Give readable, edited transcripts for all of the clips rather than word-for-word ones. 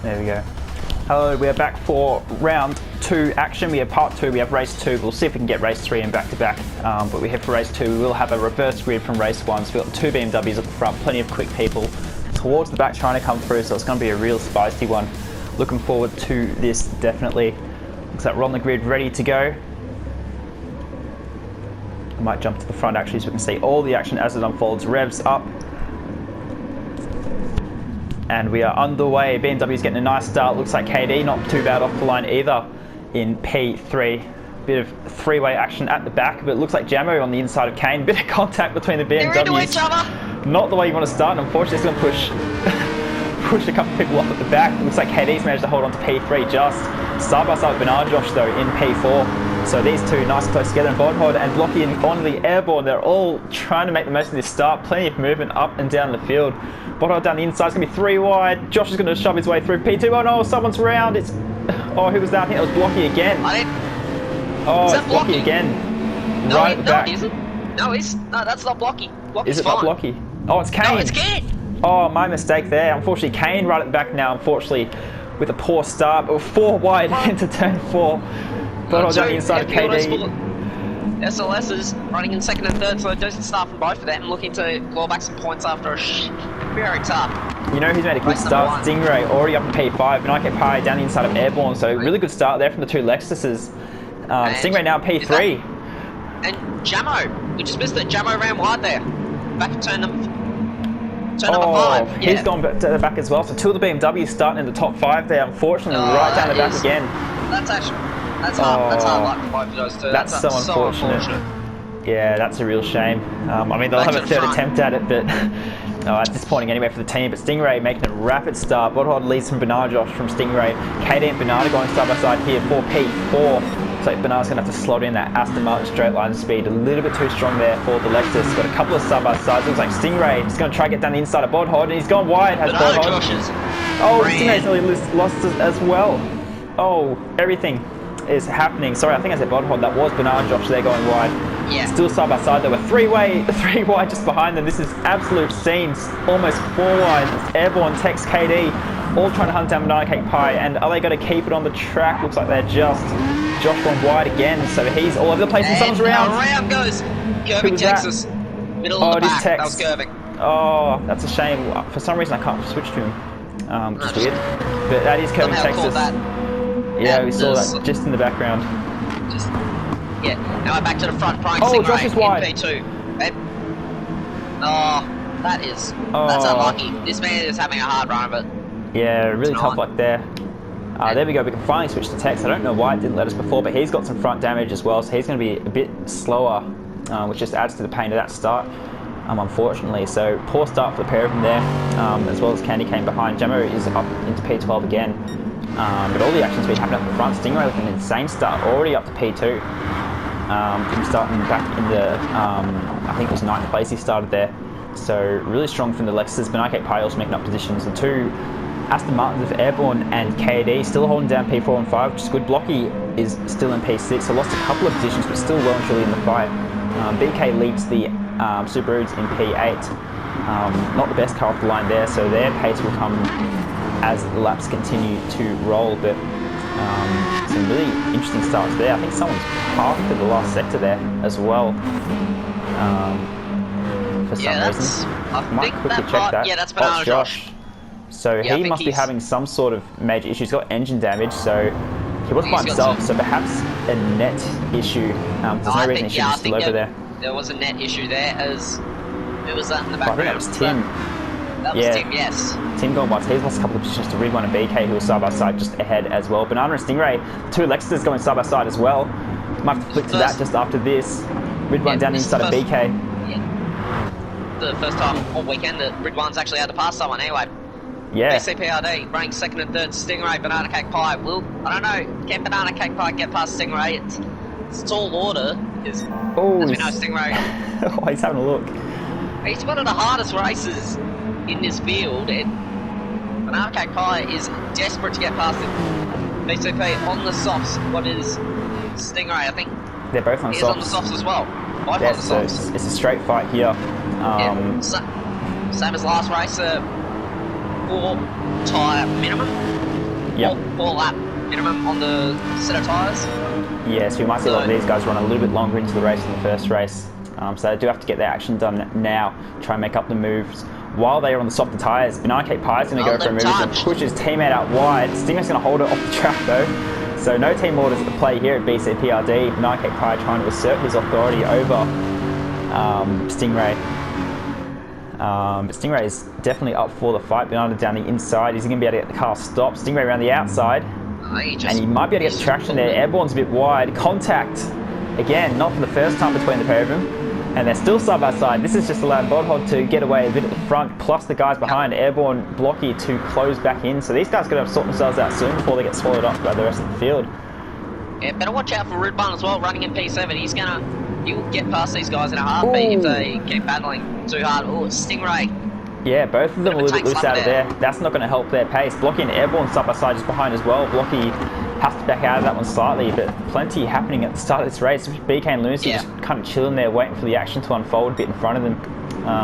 There we go. Hello, we are back for round 2 action. We have part 2, we have race 2. We'll see if we can get race 3 in back to back. But we head for race 2. We will have a reverse grid from race 1. So we've got 2 BMWs at the front, plenty of quick people towards the back trying to come through. So it's going to be a real spicy one. Looking forward to this, definitely. Looks like we're on the grid, ready to go. I might jump to the front actually so we can see all the action as it unfolds. Revs up. And we are underway. BMW's getting a nice start. Looks like KD not too bad off the line either in P3. Bit of three-way action at the back, but it looks like Jamo on the inside of Kane. Bit of contact between the BMWs. They're into each other. Not the way you want to start, and unfortunately it's going to push a couple of people off at the back. Looks like KD's managed to hold on to P3 just. Side by side with Bernard Josh though in P4. So these two nice close together, and Bodhod and Blocky on the airborne. They're all trying to make the most of this start. Plenty of movement up and down the field. Bodhod down the inside, it's going to be 3 wide. Josh is going to shove his way through P2. Oh no, someone's round. It's, oh, who was that? I think it was Blocky again. Oh, it's Blocky again. No, right at the back. No, that's not Blocky. Blocky's is it fine. not Blocky? Oh, it's Kane. No, it's Kane. Oh, my mistake there. Unfortunately, Kane right at the back now, unfortunately, with a poor start. But 4 wide into turn 4. Bodhod down the inside of KD. SLS is running in second and third, so a decent start from both of them, looking to claw back some points after a very tough. You know who's made a good start? Stingray, already up to P5, and IK Pi down the inside of Airborne, so really good start there from the 2 Lexuses. Stingray now P3. And Jamo, we just missed it. Jamo ran wide there. Back to turn number 5. He's gone to the back as well, so 2 of the BMWs starting in the top 5 there, unfortunately, right down the back again. That's hard luck for both of those two. That's so unfortunate. Yeah, that's a real shame. I mean, they'll have a third attempt at it, but disappointing anyway for the team. But Stingray making a rapid start. Bodhod leads from Bernard Josh from Stingray. KD and Bernard are going side by side here for P4. So Bernard's going to have to slot in that Aston Martin straight line speed. A little bit too strong there for the Lexus. Got a couple of side by sides. Looks like Stingray is going to try to get down the inside of Bodhod, and he's gone wide. Has Bodhod. Oh, Stingray's nearly lost as well. Oh, everything is happening. Sorry, I think I said Bodhod. That was Bernard Josh there going wide. Yeah. Still side by side. There were 3 wide just behind them. This is absolute scenes. Almost 4 wide. It's Airborne, Tex, KD, all trying to hunt down Banana Cake Pie. And are they going to keep it on the track? Looks like they're just. Josh gone wide again, so he's all over the place. And someone's round. Around goes Gerving, Texas. Middle of the back. That was Gerving. Oh, that's a shame. For some reason, I can't switch to him. Which is weird. But that is Gerving, Texas. Yeah, we saw that just in the background. Now we're back to the front, Prime Stingray Josh is wide. P2. That's unlucky. This man is having a hard run of it. Yeah, really tough luck there. There we go, we can finally switch to Tex. I don't know why it didn't let us before, but he's got some front damage as well, so he's going to be a bit slower, which just adds to the pain of that start, unfortunately. So poor start for the pair of them there, as well as Candy came behind. Jamo is up into P12 again. But all the action's been happening up the front. Stingray with an insane start, already up to P2. From starting back in the, I think it was 9th place he started there. So really strong from the Lexus. Banana Pie also making up positions. The 2 Aston Martins of Airborne and KD still holding down P4 and 5, which is good. Blocky is still in P6, so lost a couple of positions, but still well and truly in the fight. BK leads the Subarus in P8. Not the best car off the line there, so their pace will come as the laps continue to roll, but some really interesting starts there. I think someone's parked in the last sector there as well, for some reason. I might quickly check that. Yeah, that's Banana Josh. So he must be having some sort of major issue. He's got engine damage, so he was by himself, so perhaps a net issue. There's no reason he should be still over there. There was a net issue there, as who was that in the background? I think that was Tim. That was Tim, yes. Tim gone wide. He's lost a couple of positions to Ridwan and BK, who are side by side just ahead as well. Banana and Stingray, 2 Lexuses going side by side as well. Might have to flick to that just after this. Ridwan down the inside of BK. Yeah. The first time all weekend that Ridwan's actually had to pass someone anyway. Yeah. BCPRD running second and third. Stingray, Banana Cake Pie. Well, I don't know. Can Banana Cake Pie get past Stingray? It's tall order. As we know, Stingray. Oh, he's having a look. He's one of the hardest races in this field, and Banana Cake Pie is desperate to get past him. BCP on the softs. What is Stingray? I think they're both on softs. He's on the softs as well. Both on the softs. So it's a straight fight here. Same as last race. 4 tyre minimum. Yep. four lap minimum on the set of tyres. Yeah, so we might see a lot of these guys run a little bit longer into the race than the first race. So they do have to get their action done now, try and make up the moves. While they are on the softer tyres, Banana Cake Pie is going to go for a move and push his teammate out wide. Stingray's going to hold it off the track though. So no team orders at play here at BCPRD. Banana Cake Pie trying to assert his authority over Stingray. But Stingray is definitely up for the fight. Banana down the inside. Is he going to be able to get the car stopped? Stingray around the outside. And he might be able to get the traction there. Airborne's a bit wide. Contact. Again, not for the first time between the pair of them. And they're still side by side. This is just allowed Bodhod to get away a bit at the front, plus the guys behind, Airborne, Blocky to close back in. So these guys are going to sort themselves out soon before they get swallowed up by the rest of the field. Yeah, better watch out for Rudbun as well, running in P7. He'll get past these guys in a heartbeat if they keep battling too hard. Oh, Stingray. Yeah, both of them a little bit loose out of there. That's not going to help their pace. Blocky and Airborne side by side just behind as well. Blocky has to back out of that one slightly, but plenty happening at the start of this race. BK and Lunacy just kind of chilling there, waiting for the action to unfold a bit in front of them.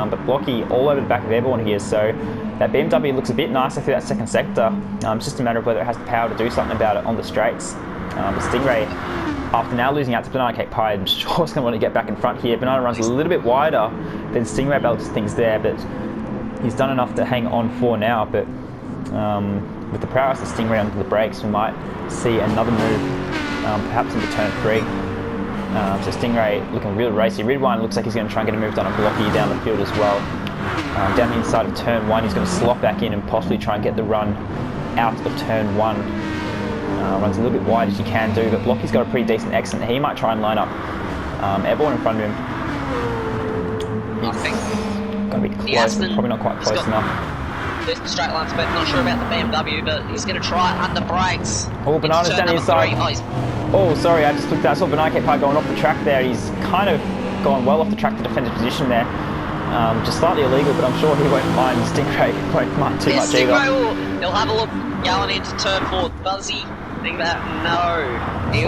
But Blocky all over the back of Airborne here, so that BMW looks a bit nicer through that second sector. It's just a matter of whether it has the power to do something about it on the straights. But Stingray, after now losing out to Banana Cake Pie, I'm sure is going to want to get back in front here. Banana runs a little bit wider than Stingray balances things there, but he's done enough to hang on for now. But with the prowess of Stingray under the brakes, we might see another move, perhaps into turn 3. So Stingray looking real racy. Ridwine looks like he's going to try and get a move done on Blocky down the field as well. Down the inside of turn 1, he's going to slot back in and possibly try and get the run out of turn 1. Runs a little bit wide as you can do, but Blocky's got a pretty decent exit. He might try and line up Airborne in front of him. I think going to be close, but probably not quite close enough. There's the straight line spec, not sure about the BMW, but he's going to try it under brakes. Oh, Banana's down the inside. Oh, sorry, I just looked at that. I saw Banana Cake Pie going off the track there. He's kind of gone well off the track to defend his position there. Just slightly illegal, but I'm sure he won't mind. Stingray won't mind too much either. He'll have a look going into turn 4. Does he think that? No. He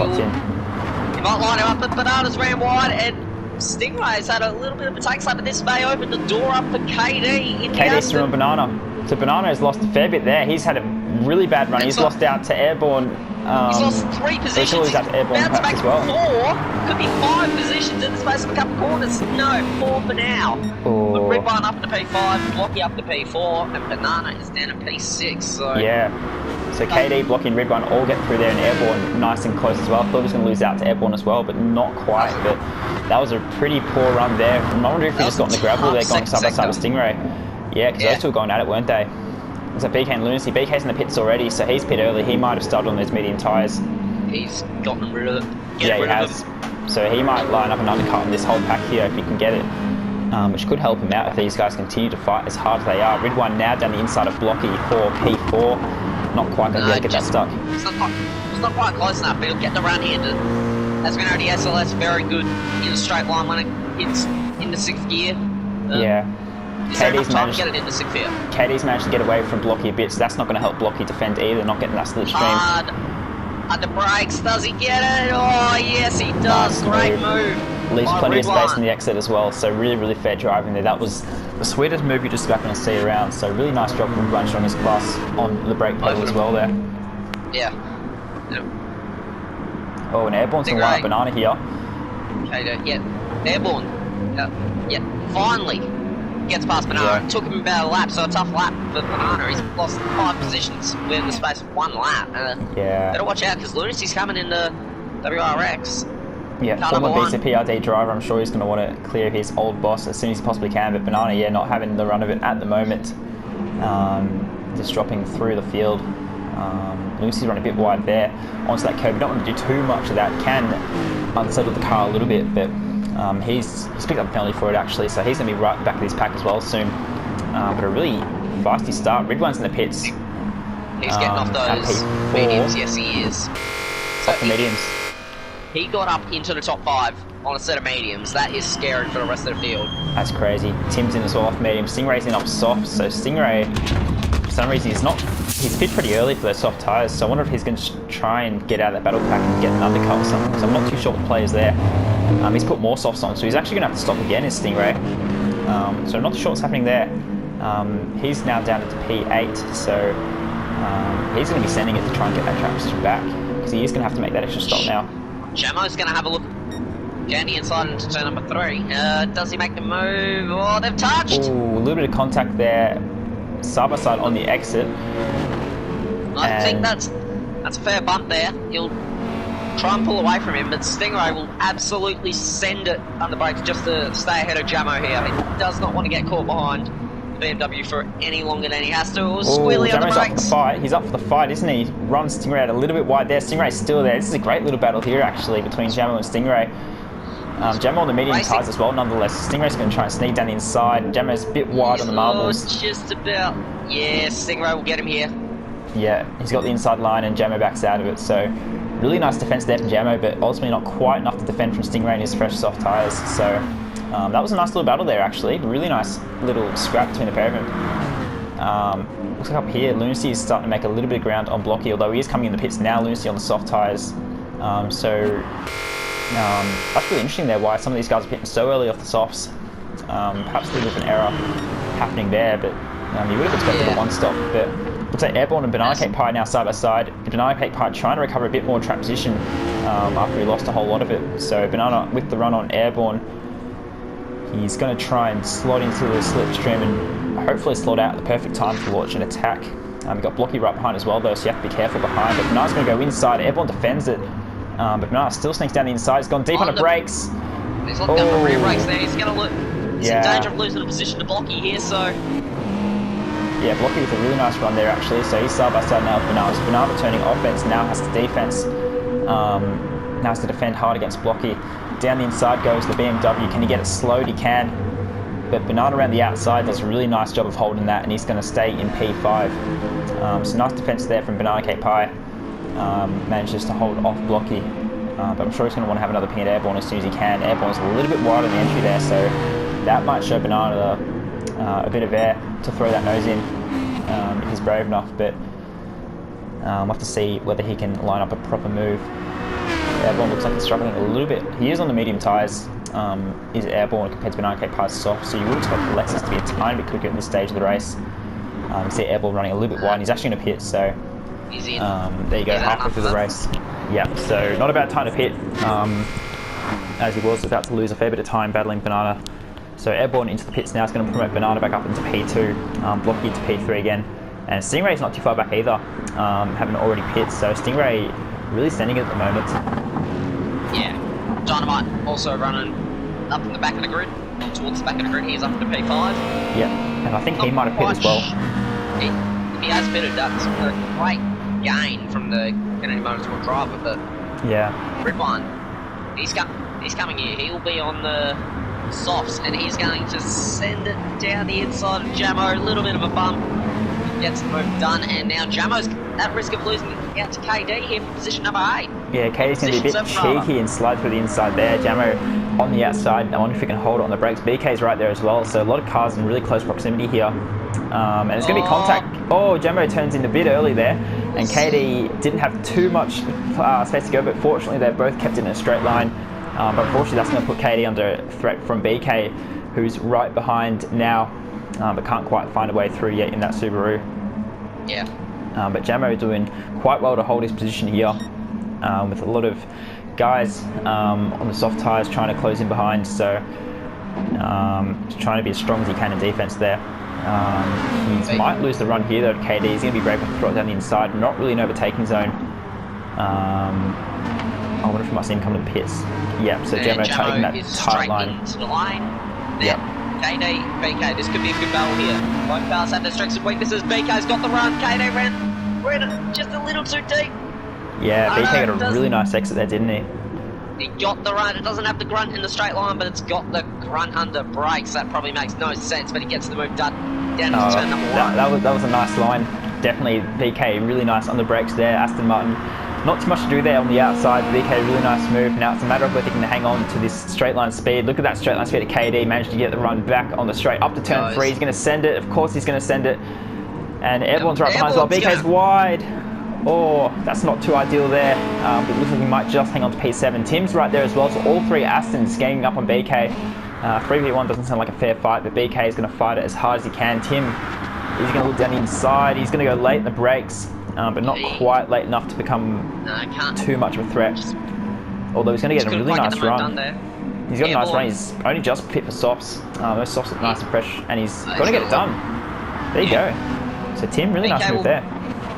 might line him up, but Bananas ran wide, and Stingray's had a little bit of a take slap, but this may open the door up for KD. KD's through on Banana. So Banana has lost a fair bit there. He's had a really bad run. He's lost out to Airborne. He's lost 3 positions. He's out to Airborne as well. 4. Could be 5 positions in the space of a couple corners. No, 4 for now. Oh. But Ridbine up to P5, Blocky up to P4, and Banana is down to P6. So yeah. So KD, Blocky, and Ridbine all get through there, and Airborne nice and close as well. I thought he was going to lose out to Airborne as well, but not quite. But that was a pretty poor run there. I'm wondering if he just got in the gravel there, going side by side with Stingray. Yeah, because those two were going at it, weren't they? There's a BK and Lunacy. BK's in the pits already, so he's pit early. He might have started on those medium tyres. He's gotten rid of it. He has. So he might line up an undercut on this whole pack here if he can get it. Which could help him out if these guys continue to fight as hard as they are. Ridwine now down the inside of Blocky for P4. Not quite going to be able to get that stuck. It's not quite close enough, but he'll get the run handed. As we know, the SLS very good in a straight line when it hits in the 6th gear. Yeah. KD's managed to get away from Blocky a bit, so that's not going to help Blocky defend either, not getting that slipstream. Under brakes, does he get it? Oh, yes, he does. Great move. Leaves plenty of space in the exit as well, so really, really fair driving there. That was the sweetest move you're just about going to see around, so really nice job from Run Strongest Plus on the brake pedal as well there. Yeah. Oh, and Airborne's going to line up Banana here. Okay, yeah. Airborne. Yeah, finally gets past Banana. Yeah. It took him about a lap, so a tough lap for Banana. He's lost 5 positions within the space of 1 lap. Yeah. Better watch out, because Lunacy's coming into WRX. Yeah, former BCPRD driver, I'm sure he's going to want to clear his old boss as soon as he possibly can, but Banana, yeah, not having the run of it at the moment. Just dropping through the field. Lucy's run a bit wide there onto that curb. You don't want to do too much of that. Can unsettle the car a little bit, but he's picked up a penalty for it actually, so he's going to be right back of his pack as well soon. But a really feisty start. Ridwine's in the pits. He's getting off those mediums, yes he is. Off the mediums. He got up into the top 5 on a set of mediums. That is scary for the rest of the field. That's crazy. Tim's in as well off medium. Stingray's in up soft, so Stingray, for some reason, he's fit pretty early for those soft tyres, so I wonder if he's going to try and get out of that battle pack and get an undercut or something, because I'm not too sure what the play is there. He's put more softs on, so he's actually going to have to stop again as Stingray. So I'm not too sure what's happening there. He's now down into P8, so He's going to be sending it to try and get that track position back, because he is going to have to make that extra stop now. Jamo's going to have a look down the inside into turn number 3. Does he make the move? Oh, they've touched! Ooh, a little bit of contact there, side by side on the exit. I think that's a fair bump there. He'll try and pull away from him, but Stingray will absolutely send it on the brakes just to stay ahead of Jamo here. He does not want to get caught behind the BMW for any longer than he has to. Squealy on the Jamo's up for brakes. the fight. He's up for the fight, isn't he? Runs Stingray out a little bit wide there. Stingray's still there. This is a great little battle here, actually, between Jamo and Stingray. Jamo on the medium tyres as well, nonetheless. Stingray's going to try and sneak down the inside. Jamo's a bit wide on the marbles. Just about. Yeah, Stingray will get him here. Yeah, he's got the inside line and Jamo backs out of it, so really nice defence there from Jamo, but ultimately not quite enough to defend from Stingray in his fresh soft tyres. So that was a nice little battle there, actually. Really nice little scrap between the pair of them. Looks like up here, Lunacy is starting to make a little bit of ground on Blocky, although he is coming in the pits now, Lunacy on the soft tyres. That's really interesting there, why some of these guys are pitting so early off the softs. Perhaps a little bit of an error happening there, but you would have expected a one stop. But looks like Airborne and Banana Cake Pie now side by side. Banana Cake Pie trying to recover a bit more track position after he lost a whole lot of it. So Banana with the run on Airborne, he's going to try and slot into the slipstream and hopefully slot out at the perfect time to launch an attack. We've got Blocky right behind as well though, so you have to be careful behind. But Banana's going to go inside. Airborne defends it, but Banana still sneaks down the inside. He's gone deep on the brakes. He's looking for rear brakes there. He's going to look. He's in danger of losing the position to Blocky here, so. Yeah, Blocky with a really nice run there actually, so he's side by side now with Banana. So Banana turning offense, now has to defense, now has to defend hard against Blocky. Down the inside goes the BMW, can he get it slowed? He can, but Banana around the outside does a really nice job of holding that, and he's going to stay in P5. So nice defense there from Banana Cake Pie, manages to hold off Blocky, but I'm sure he's going to want to have another ping at Airborne as soon as he can. Airborne's a little bit wide on the entry there, so that might show Banana a bit of air to throw that nose in if he's brave enough, but we'll have to see whether he can line up a proper move. Airborne looks like he's struggling a little bit. He is on the medium tyres, is Airborne compared to Banana Cake Pie's soft, so you would expect the Lexus to be a tiny bit quicker at this stage of the race. You can see Airborne running a little bit wide, and he's actually going to pit, so there you go, halfway through the race. Yeah, so not a bad time to pit, as he was about to lose a fair bit of time battling Banana. So Airborne into the pits now is going to promote Banana back up into P2, Blocky to P3 again. And Stingray's not too far back either, having already pit, so Stingray really standing it at the moment. Yeah, Dynamite also running up in the back of the grid, towards the back of the grid. He's up into P5. Yeah, and I think he might have pit as well. He has pitted. That's a great gain from the Kennedy Motorsport driver, but yeah, Ridwan, he's coming here. He'll be on the softs, and he's going to send it down the inside of Jamo. A little bit of a bump, gets the move done, and now Jamo's at risk of losing out to KD here for position number 8. Yeah, KD's going to be a bit cheeky and slide through the inside there. Jamo on the outside. I wonder if he can hold it on the brakes. BK's right there as well, so a lot of cars in really close proximity here. And it's going to be contact. Oh, Jamo turns in a bit early there, and KD didn't have too much space to go, but fortunately they both kept it in a straight line. But unfortunately that's going to put KD under threat from BK, who's right behind now, but can't quite find a way through yet in that Subaru. Yeah. But Jamo doing quite well to hold his position here, with a lot of guys on the soft tyres trying to close in behind, so just trying to be as strong as he can in defence there. He might lose the run here though to KD. He's going to be brave enough to throw it down the inside, not really an overtaking zone. I wonder if we might see him come to the pits. Yeah, so Jamo taking that tight line. Into the line. Yep. KD, BK, this could be a good battle here. Both cars have their strengths and weaknesses. BK's got the run. KD ran just a little too deep. Yeah, BK got a really nice exit there, didn't he? He got the run. It doesn't have the grunt in the straight line, but it's got the grunt under brakes. That probably makes no sense, but he gets the move done down to turn number 1. That was a nice line. Definitely BK, really nice on the brakes there. Aston Martin, not too much to do there on the outside. BK, really nice move. Now it's a matter of whether he can hang on to this straight line speed. Look at that straight line speed at KD. Managed to get the run back on the straight up to turn 3. He's going to send it. Of course he's going to send it. And Airborne's right behind as well. BK's wide. Oh, that's not too ideal there. But it looks like he might just hang on to P7. Tim's right there as well. So all 3 Astons ganging up on BK. 3v1 doesn't sound like a fair fight, but BK is going to fight it as hard as he can. Tim He's going to look down the inside. He's going to go late in the brakes, but not quite late enough to become too much of a threat. Although he's going to get a really nice run. He's got a nice run. He's only just pit for softs. Those softs look nice and fresh, and he's going to get it done. There you go. So Tim, really nice move there.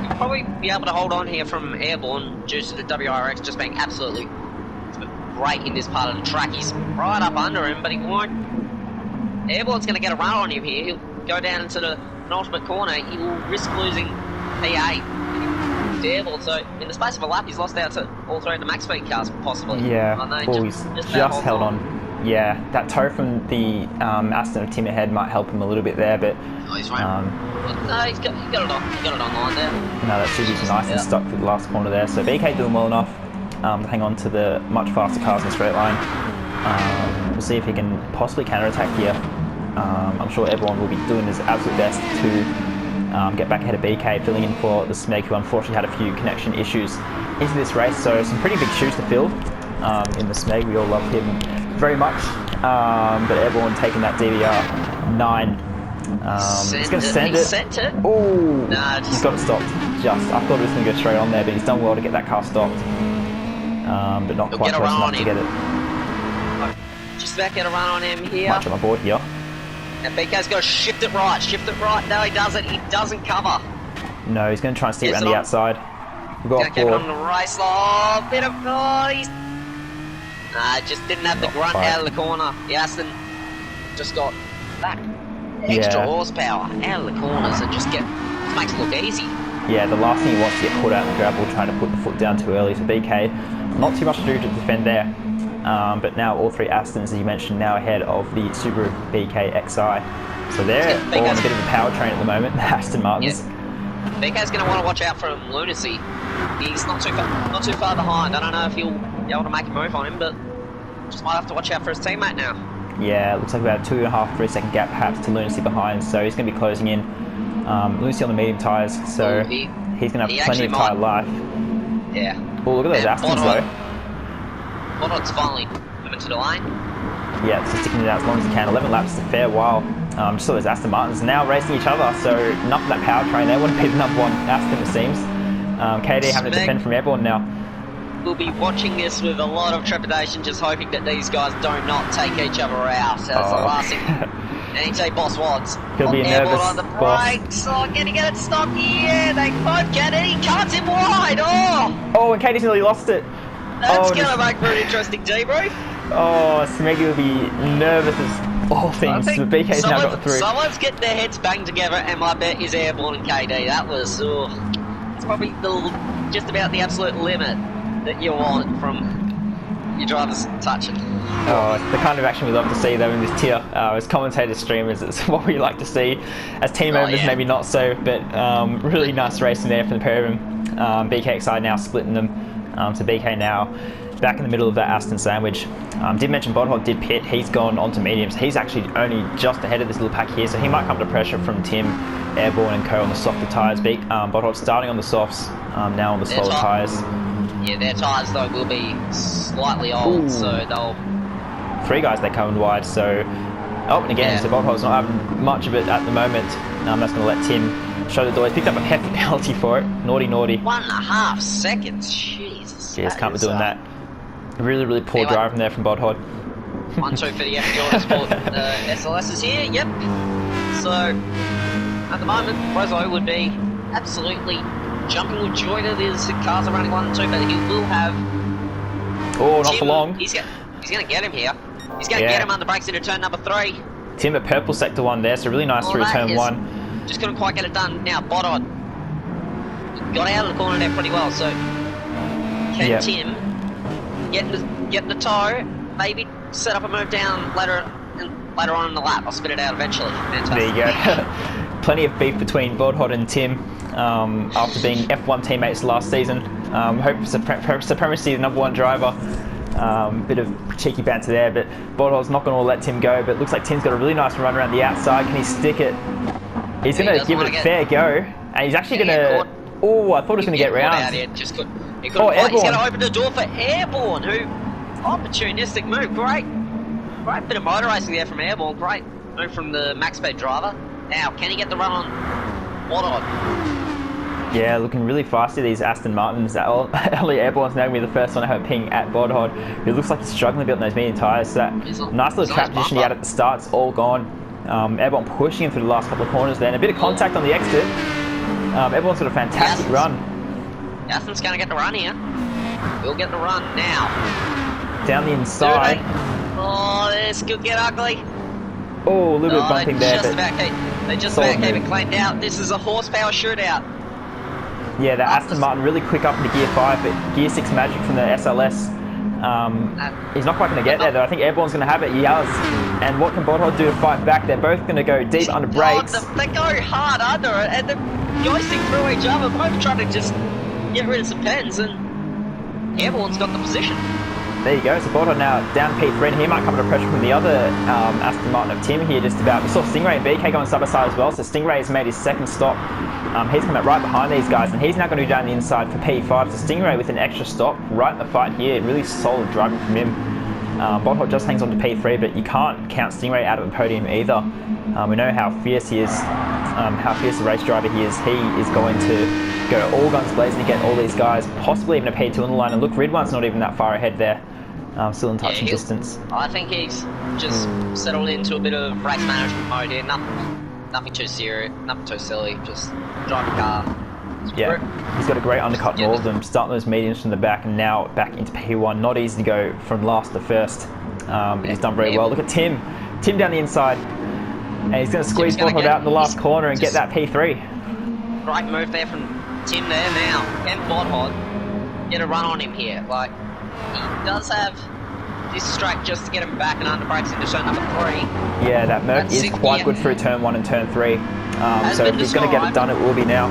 You'll probably be able to hold on here from Airborne due to the WRX just being absolutely great in this part of the track. He's right up under him, but he won't. Airborne's going to get a run on him here. He'll go down into the penultimate corner. He will risk losing P8 to Airborne. So in the space of a lap, he's lost out to all three of the max speed cars, possibly. Yeah, he's just held on. Yeah, that tow from the Aston of Tim ahead might help him a little bit there, but... Oh, he's right. No, he's got it on. He got it online there. No, that Suzuki's nice and stuck to the last corner there. So BK doing well enough to hang on to the much faster cars in the straight line. We'll see if he can possibly counter-attack here. I'm sure everyone will be doing his absolute best to get back ahead of BK, filling in for the Smeg, who unfortunately had a few connection issues into this race. So some pretty big shoes to fill in the Smeg. We all love him very much, but Airborne taking that DVR 9. He's going to send it. Sent it. Ooh, nah, he's got it stopped. I thought it was going to go straight on there, but he's done well to get that car stopped, but not quite close enough to get it. Just about get a run on him here. Much on the board here. And BK's got to shift it right. No, he doesn't. He doesn't cover. No, he's going to try and steer around the outside. We've got get on the race line. Bit of noise. Just didn't have the grunt out of the corner. The Aston just got that extra horsepower out of the corners and just makes it look easy. Yeah, the last thing he wants to get caught out in the gravel, trying to put the foot down too early. So BK, not too much to do to defend there. But now all three Astons, as you mentioned, now ahead of the Subaru BK XI. So they're all on a bit of a powertrain at the moment, the Aston Martins. Yeah. BK's going to want to watch out for Lunacy. He's not too far behind. I don't know if he'll be able to make a move on him, but just might have to watch out for his teammate now. Yeah, it looks like about 2.5-3 second gap perhaps to Lunacy behind, so he's going to be closing in. Lunacy on the medium tyres, so he's going to have plenty of tyre life. Yeah. Oh, look at those Astons though. Bonod's finally coming to the line. Yeah, so sticking it out as long as he can. 11 laps is a fair while. Just saw those Aston Martins now racing each other, so enough of that powertrain there. Wouldn't be the number one Aston, it seems. KD having to defend from Airborne now. We'll be watching this with a lot of trepidation, just hoping that these guys do not take each other out. That's the last thing NET boss wants. He'll be a nervous on the brakes. Oh, can he get it stopped? Yeah, they both get it. He cuts him wide. Oh, and KD's nearly lost it. That's going to make for an interesting debrief. Oh, Smeggy will be nervous as all things. The BK's now got through. Someone's getting their heads banged together, and my bet is Airborne and KD. That was it's probably just about the absolute limit that you want from your driver's touching. Oh, it's the kind of action we love to see though in this tier. As commentators, streamers, it's what we like to see. As team members, maybe not so, but really nice racing there from the pair of them. BKXI now splitting them. So BK now back in the middle of that Aston sandwich. Did mention Bodhog did pit. He's gone onto mediums. He's actually only just ahead of this little pack here, so he might come to pressure from Tim, Airborne and Co on the softer tyres. Bodhog starting on the softs, now on the slower tyres. Yeah, their tyres though will be slightly old, so they'll... 3 guys they come wide, so... Oh, and again, so Bodhog's not having much of it at the moment. That's going to let Tim show the door. He's picked up a hefty penalty for it. Naughty. 1.5 seconds, Jesus. Jeez, can't be doing that. Really poor driving there from Bodhog. 1-2 for the FJ Sport SLS is here, yep. So, at the moment, Rozo would be absolutely jumping with joy that his cars are running 1 and 2, but he will have... Oh, not for long. He's going to get him here. He's going to get him under brakes into turn number 3. Tim at purple sector 1 there, so really nice through turn 1. Just couldn't quite get it done. Now, Bodod got out of the corner there pretty well, so can Tim get the toe, maybe set up a move down later on in the lap. I'll spit it out eventually. Fantastic. There you go. Plenty of beef between Bodhod and Tim after being F1 teammates last season. Hope for supremacy, the number 1 driver. Bit of cheeky banter there, but Bodhod's not going to let Tim go, but it looks like Tim's got a really nice run around the outside. Can he stick it? He's going to give it a fair go, and he's actually going to... Oh, I thought he was going to get round. He's going to open the door for Airborne, who... Opportunistic move, great bit of motor racing there from Airborne, great move from the max speed driver. Now, can he get the run on What Yeah, looking really fast here, these Aston Martins. Ellie Airborne's now going to be the first one to have a ping at Bodhod, who looks like he's struggling a bit on those medium tyres. So that nice little trap position he had at the start, it's all gone. Airborne pushing him through the last couple of corners there, and a bit of contact on the exit. Airborne's got a fantastic run. Aston's going to get the run here. We'll get the run now. Down the inside. Oh, this could get ugly. Oh, a little bit of bumping there. They just about keep it cleaned out. This is a horsepower shootout. Yeah, the Aston Martin really quick up into Gear 5, but Gear 6 magic from the SLS. He's not quite going to get there though. I think Airborne's going to have it. He has. And what can Bodhod do to fight back? They're both going to go deep under brakes. They go hard under it, and they're joisting through each other, both trying to just get rid of some pens, and Airborne's got the position. There you go. So Bodhod now down P3, and he might come under pressure from the other Aston Martin of Tim here just about. We saw Stingray and BK going side by side as well. So Stingray's made his second stop. He's come out right behind these guys, and he's now going to be down the inside for P5. So Stingray with an extra stop right in the fight here. Really solid driving from him. Bodhod just hangs on to P3, but you can't count Stingray out of the podium either. We know how fierce he is, how fierce a race driver he is. He is going to go all guns blazing to get all these guys, possibly even a P2 on the line. And look, Ridwan's not even that far ahead there. Still in touching distance. I think he's just settled into a bit of race management mode here. Nothing too serious, nothing too silly. Just drive the car. Yeah, he's got a great undercut in all of them. Starting those mediums from the back and now back into P1. Not easy to go from last to first. But he's done very well. Look at Tim. Tim down the inside. And he's going to squeeze Bodhod out in the last corner and get that P3. Great move there from Tim there now. Can Bodhod get a run on him here? Like, he does have this strike just to get him back and under brakes into turn number 3. Yeah, that Merc is quite good through turn 1 and turn 3. So if he's going to get it done, it will be now.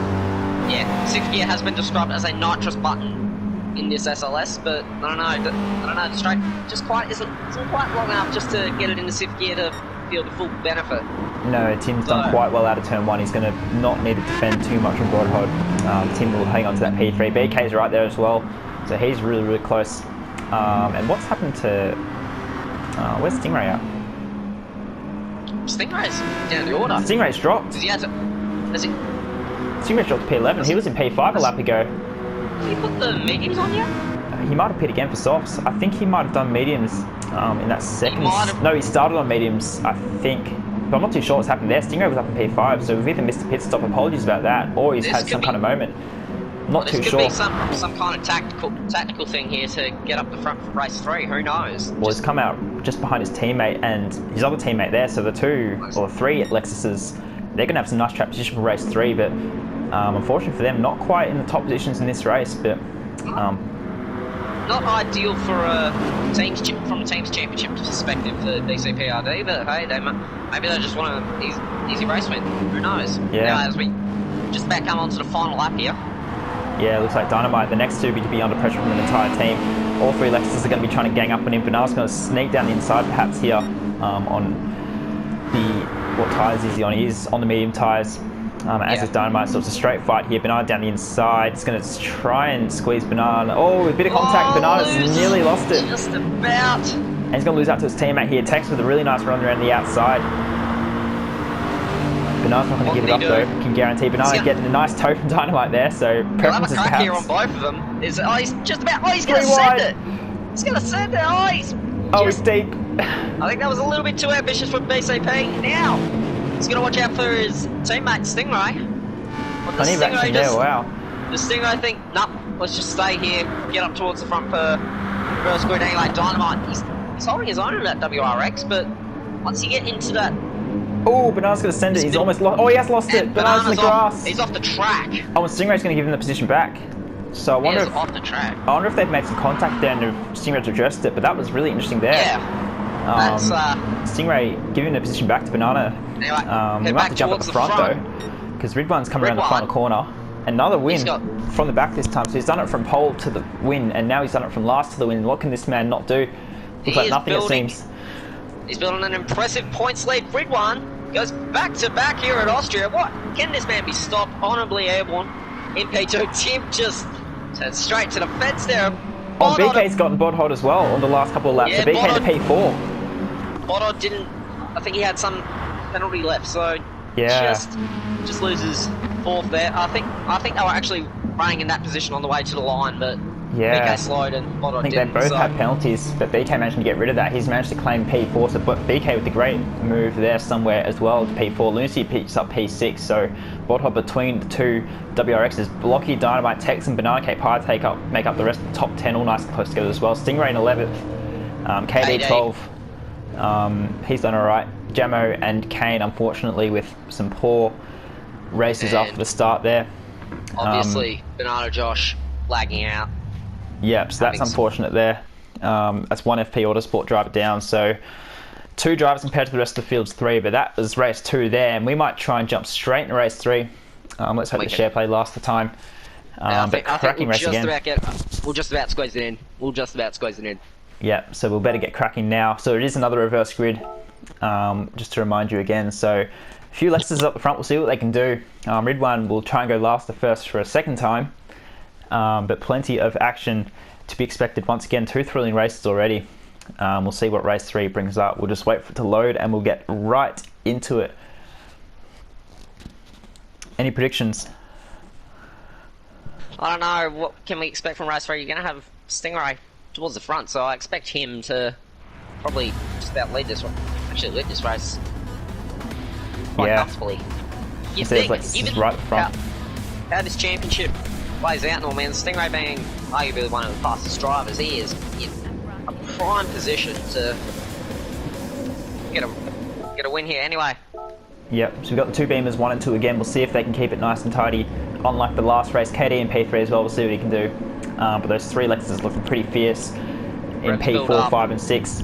Yeah, 6th gear has been described as a nitrous button in this SLS, but I don't know, the strike just isn't quite long enough just to get it into 6th gear to feel the full benefit. No, Tim's done quite well out of turn 1. He's going to not need to defend too much on Bodhod. Tim will hang on to that P3. BK's right there as well, so he's really, really close. And what's happened to... where's Stingray at? Stingray's down the order. Stingray's dropped. Stingray's dropped to P11. He was in P5 a lap ago. Did he put the mediums on yet? He might have pit again for softs. I think he might have done mediums in that second... No, he started on mediums, I think. But I'm not too sure what's happened there. Stingray was up in P5, so we've either missed a pit stop, apologies about that, or he's had some kind of moment. Not too sure. This could be some kind of tactical thing here to get up the front for race 3. Who knows? Well, he's come out just behind his teammate and his other teammate there. So the 2 or 3 Lexuses, they're going to have some nice track position for race 3. But unfortunately for them, not quite in the top positions in this race. But not ideal for from a team's championship perspective for BCPRD. But hey, maybe they just want an easy race win. Who knows? Yeah. Now, as we just about come on to the final lap here. Yeah, it looks like Dynamite, the next 2 to be under pressure from the entire team. All 3 Lexuses are going to be trying to gang up on him. Bernard's going to sneak down the inside perhaps here on the... What tyres is he on? He's on the medium tyres. As is Dynamite, so it's a straight fight here. Bernard down the inside. He's going to try and squeeze Bernard. Oh, a bit of contact. Bernard's nearly lost it. Just about. And he's going to lose out to his teammate here. Tex with a really nice run around the outside. Bernard's not going to give it up though. Can guarantee Bernard getting a nice toe from Dynamite there. So preferences perhaps. Have a crack here on both of them. He's just about. Oh, he's going to send it. He's going to send it. Oh, he's deep. I think that was a little bit too ambitious for BCP. Now he's going to watch out for his teammate Stingray. Plenty of action there. Wow. The Stingray think, nope. Let's just stay here. Get up towards the front per first grid anyway. Dynamite. He's holding his own in that WRX, but once you get into that. Oh, Bernard's going to send it. He's almost lost. Oh, he has lost it. Bernard's in the grass. He's off the track. Oh, and Stingray's going to give him the position back. So I wonder if off the track. I wonder if they've made some contact there and if Stingray's addressed it. But that was really interesting there. Yeah. Stingray giving the position back to Banana. Anyway, we might have to jump at the front though, because Ridwan's coming around the final corner. Another win from the back this time. So he's done it from pole to the win, and now he's done it from last to the win. What can this man not do? Looks like nothing, it seems. He's building an impressive points lead. Ridwan goes back to back here at Austria. What? Can this man be stopped? Honourably airborne in P2. Tim just turns straight to the fence there. Oh, BK's gotten Bodhod as well on the last couple of laps. Yeah, so BK to P4. Bodhod didn't. I think he had some penalty left, so yeah, just loses 4 fourth there. I think they were actually running in that position on the way to the line, but Yeah. BK slowed and Boddhod I think didn't. they both had penalties, but BK managed to get rid of that. He's managed to claim P4, so BK with the great move there somewhere as well to P4. Lunacy picks up P6, so Boddhod between the two WRXs. Blocky, Dynamite, Tex and Banana Cake Pie make up the rest of the top 10, all nice and close together as well. Stingray in 11th, KD 12. He's done alright. Jamo and Kane, unfortunately, with some poor races after the start there. Obviously, Banana Josh lagging out. Yep, so that's unfortunate there. That's one FP Autosport driver down, so 2 drivers compared to the rest of the field's 3, but that was race 2 there, and we might try and jump straight into race 3. Let's hope the share play lasts the time. I think cracking race again. We'll just about squeeze it in. Yep, so we'll better get cracking now. So it is another reverse grid, just to remind you again. So a few Lexuses up the front, we'll see what they can do. Ridwan will try and go last the first for a second time. But plenty of action to be expected once again. 2 thrilling races already. We'll see what race 3 brings up. We'll just wait for it to load and we'll get right into it. Any predictions? I don't know, what can we expect from race 3? You're going to have Stingray towards the front, so I expect him to probably just about lead this one. Actually lead this race quite comfortably. You think, even right at the front. How this championship plays out now, man. Stingray being arguably one of the fastest drivers, he is in a prime position to get a win here anyway. Yep, so we've got the 2 Beamers 1 and 2 again. We'll see if they can keep it nice and tidy. Unlike the last race, KD in P3 as well, we'll see what he can do. But those 3 Lexuses looking pretty fierce in P4, 5 and 6.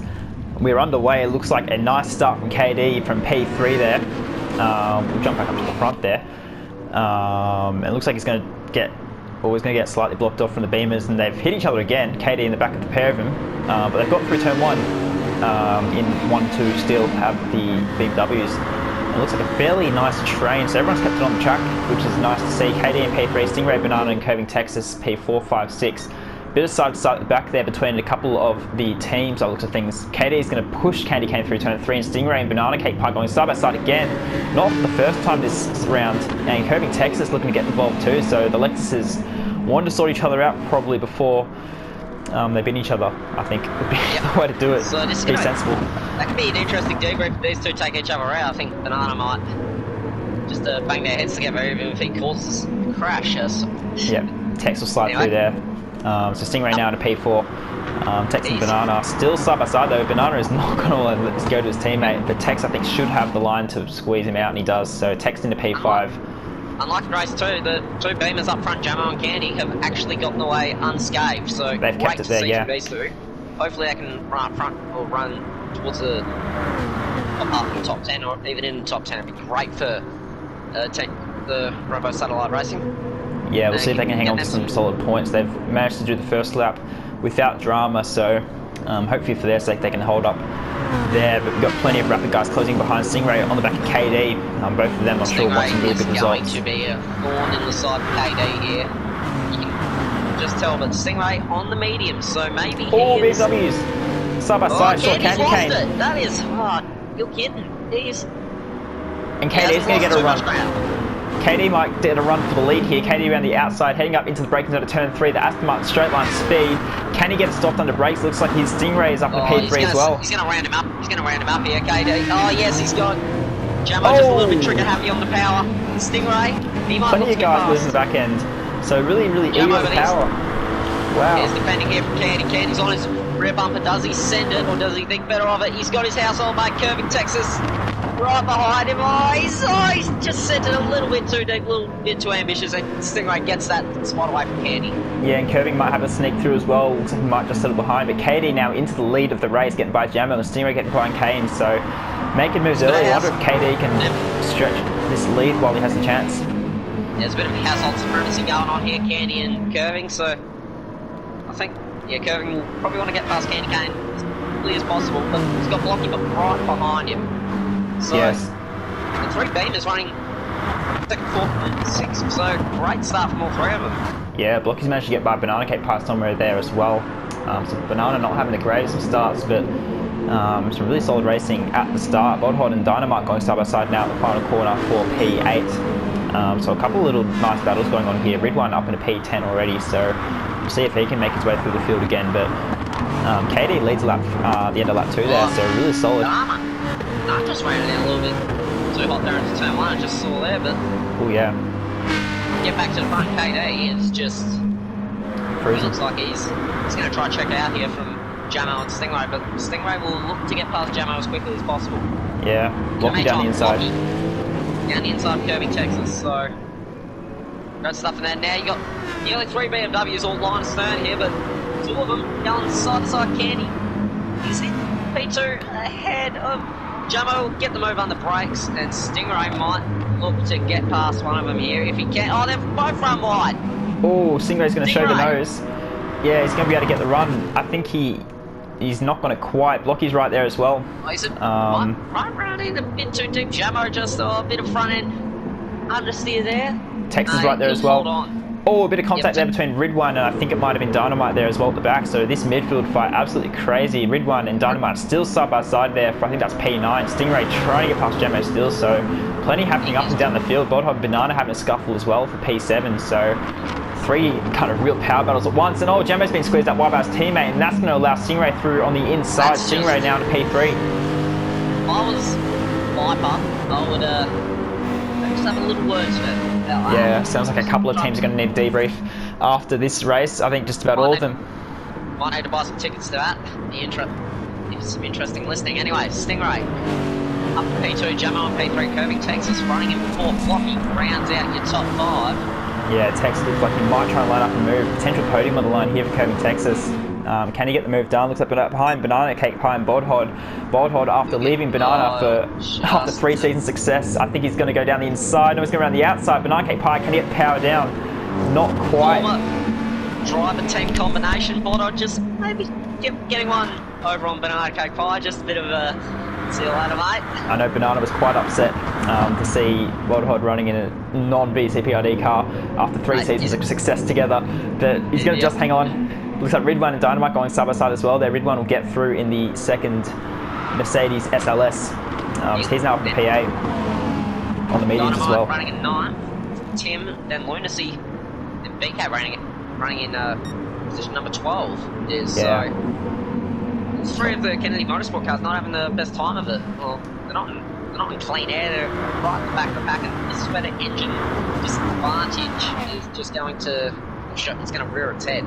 We're underway. It looks like a nice start from KD from P3 there. We'll jump back up to the front there. It looks like he's going to get slightly blocked off from the Beamers, and they've hit each other again. KD in the back of the pair of them, but they've got through turn 1 in 1-2 still have the BMWs. It looks like a fairly nice train, so everyone's kept it on the track, which is nice to see. KD in P3, Stingray, Banana and Curving Texas P4, 5, 6. Bit of side to side at the back there between a couple of the teams, I look at things. KD is going to push Candy Cane through turn 3, and Stingray and Banana Cake Pie going side by side again. Not for the first time this round, and Curving Texas looking to get involved too, so the Lexuses wanted to sort each other out probably before they beat each other, I think would be the way to do it. So just be sensible. That could be an interesting debrief if these two take each other out. I think Banana might just bang their heads together even if he causes a crash. Yep, Tex will slide through there. So Stingray now in a P4. Tex and Banana still side by side though. Banana is not going to let this go to his teammate, but Tex I think should have the line to squeeze him out, and he does. So Tex into P5. Unlike race 2, the 2 Beamers up front, Jamo and Candy, have actually gotten away unscathed. So they've kept it there, yeah. These two. Hopefully they can run up front or run towards the up in the top 10 or even in the top 10. It'd be great for the Robo Satellite Racing. Yeah, we'll see if they can hang on to some solid points. They've managed to do the first lap without drama, so hopefully for their sake they can hold up there. But we've got plenty of rapid guys closing behind Stingray on the back of KD. Both of them, I'm sure, want some really good results. Stingray is going to be a thorn in the side of KD here. You can just tell, but Stingray on the medium, so maybe all BMWs side by side, short Candy Cane. That is hard. You're kidding. And KD's going to get a run. KD might get a run for the lead here. KD around the outside, heading up into the braking zone at turn 3. The Aston Martin straight line speed. Can he get stopped under brakes? Looks like his Stingray is up in P3 as well. He's going to round him up. He's going to round him up here, KD. Oh, yes, he's got Jamo just a little bit trigger happy on the power. Stingray, he might plenty of guys losing the back end. So really eager for power. Wow. He's defending here from Candy. Candy's on his rear bumper. Does he send it or does he think better of it? He's got his household mate, Curving Texas, right behind him. He's just sent it a little bit too deep, a little bit too ambitious, and Stingray gets that spot away from Candy. Yeah, and Curving might have a sneak through as well. Looks like he might just settle behind, but KD now into the lead of the race, getting by Jamo, and Stingray getting behind Kane, so making moves early. I wonder if KD can stretch this lead while he has a chance. There's a bit of household supremacy going on here, Candy and Curving, so I think, Curving will probably want to get past Candy Cane as quickly as possible, but he's got Blocky but right behind him. So, the 3 Beamers running 2nd, 4th and 6th, so great start from all 3 of them. Yeah, Blocky's managed to get by Banana Cake Pie somewhere there as well. So Banana not having the greatest of starts, but some really solid racing at the start. Boddhod and Dynamite going side by side now at the final corner for P8. So a couple of little nice battles going on here. Ridwan up in a P10 already, so we'll see if he can make his way through the field again. But KD leads lap, the end of lap 2 there, so really solid. I just ran it out a little bit too hot there into turn 1, I just saw there, but... Oh yeah. Get back to the front, KD is just... He looks like he's going to try to check out here from Jamo and Stingray, but Stingray will look to get past Jamo as quickly as possible. Yeah, blocking down the inside. Down the inside, curving Texas, so... Great stuff in there. Now you got nearly 3 BMWs all line astern here, but 2 of them going side to side. Candy, he's in P2 ahead of Jamo. Will get the move on the brakes, and Stingray might look to get past one of them here if he can. Oh, they've both run wide. Oh, Stingray's going to show the nose. Yeah, he's going to be able to get the run. I think he's not going to quite. Blocky's right there as well. Oh, he's right round in a bit too deep. Jamo just a bit of front end understeer there. Texas right there as well. Oh, a bit of contact there between Ridwan and I think it might have been Dynamite there as well at the back. So this midfield fight absolutely crazy. Ridwan and Dynamite still side by side there for I think that's P9. Stingray trying to get past Jamo still, so plenty happening up and down the field. Bodhog Banana having a scuffle as well for P7. So 3 kind of real power battles at once. And Jamo's been squeezed out wide by his teammate, and that's going to allow Stingray through on the inside. Stingray now to P3. If I was Viper, I would just have a little word for it. Yeah, sounds like a couple of teams are going to need a debrief after this race. I think just about all of them. Might need to buy some tickets to that. Some interesting listening. Anyway, Stingray up to P2, Jamo and P3, curving Texas, running in 4. Floppy rounds out your top 5. Yeah, Texas looks like he might try and line up and move. Potential podium on the line here for curving Texas. Can he get the move done? Looks like behind Banana Cake Pie and Bodhod. Bodhod, after leaving Banana after 3 seasons success, I think he's going to go down the inside. No, he's going around the outside. Banana Cake Pie, can he get power down? Not quite. Driver team combination. Bodhod just maybe getting one over on Banana Cake Pie. Just a bit of a see you later, mate. I know Banana was quite upset to see Bodhod running in a non-BCPID car after 3 seasons of success together. But he's going to just hang on. Looks like Ridwan and Dynamite going side by side as well there. Ridwan will get through in the second Mercedes SLS. So he's now up in P8 on the mediums as well. Running in 9. Tim, then Lunacy, then BK running in position number 12. So, 3 of the Kennedy Motorsport cars not having the best time of it. Well, they're not in clean air. They're right at the back of the pack, and this is where the engine disadvantage is just going to it's going to rear its head.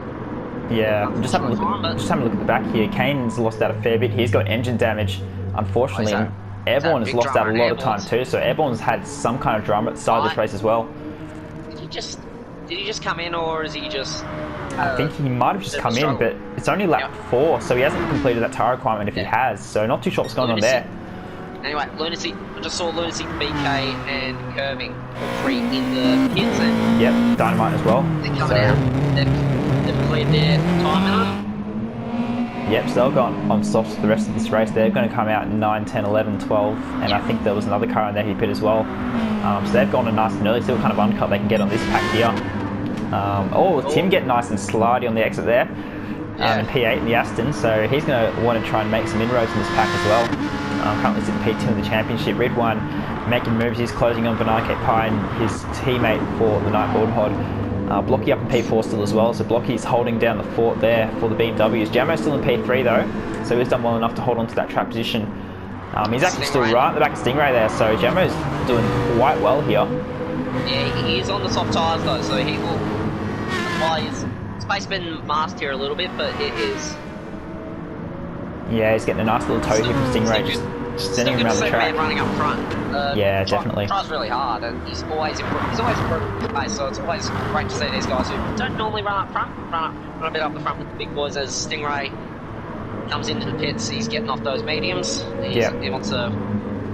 Yeah, just having a look at the back here. Kane's lost out a fair bit. He's got engine damage, unfortunately. And Airborne has lost out a lot of time too. So Airborne's had some kind of drama at the start of this race as well. Did he just come in, or is he just? I think he might have just come in, but it's only lap 4, so he hasn't completed that tyre requirement if he has. So not too sure what's going on there. Anyway, Lunacy, I just saw Lunacy, BK, and Curving, all 3 in the pits. And yep, Dynamite as well. They're coming out. They've cleared their time in. Yep, so they'll go on softs for the rest of this race. They're going to come out in 9, 10, 11, 12, and I think there was another car in there he pit as well. So they've gone in nice and early, see what kind of undercut they can get on this pack here. Tim getting nice and slidey on the exit there. In P8 in the Aston, so he's going to want to try and make some inroads in this pack as well. Currently sitting P2 in the championship. Ridwan making moves, he's closing on Banana Cake Pie and his teammate for the night Bodhod. Blocky up in P4 still as well, so Blocky's holding down the fort there for the BMWs. Jamo's still in P3 though, so he's done well enough to hold on to that trap position. He's actually still right at the back of Stingray there, so Jamo's doing quite well here. Yeah, he is on the soft tyres though, so he will apply his space been masked here a little bit, but it is. Yeah, he's getting a nice little toe here from Stingray, just standing around the track. Running up front. Yeah, definitely. Tries really hard, and he's always improving the pace. So it's always great to see these guys who don't normally run up front, run a bit up the front with the big boys. As Stingray comes into the pits, he's getting off those mediums. He wants a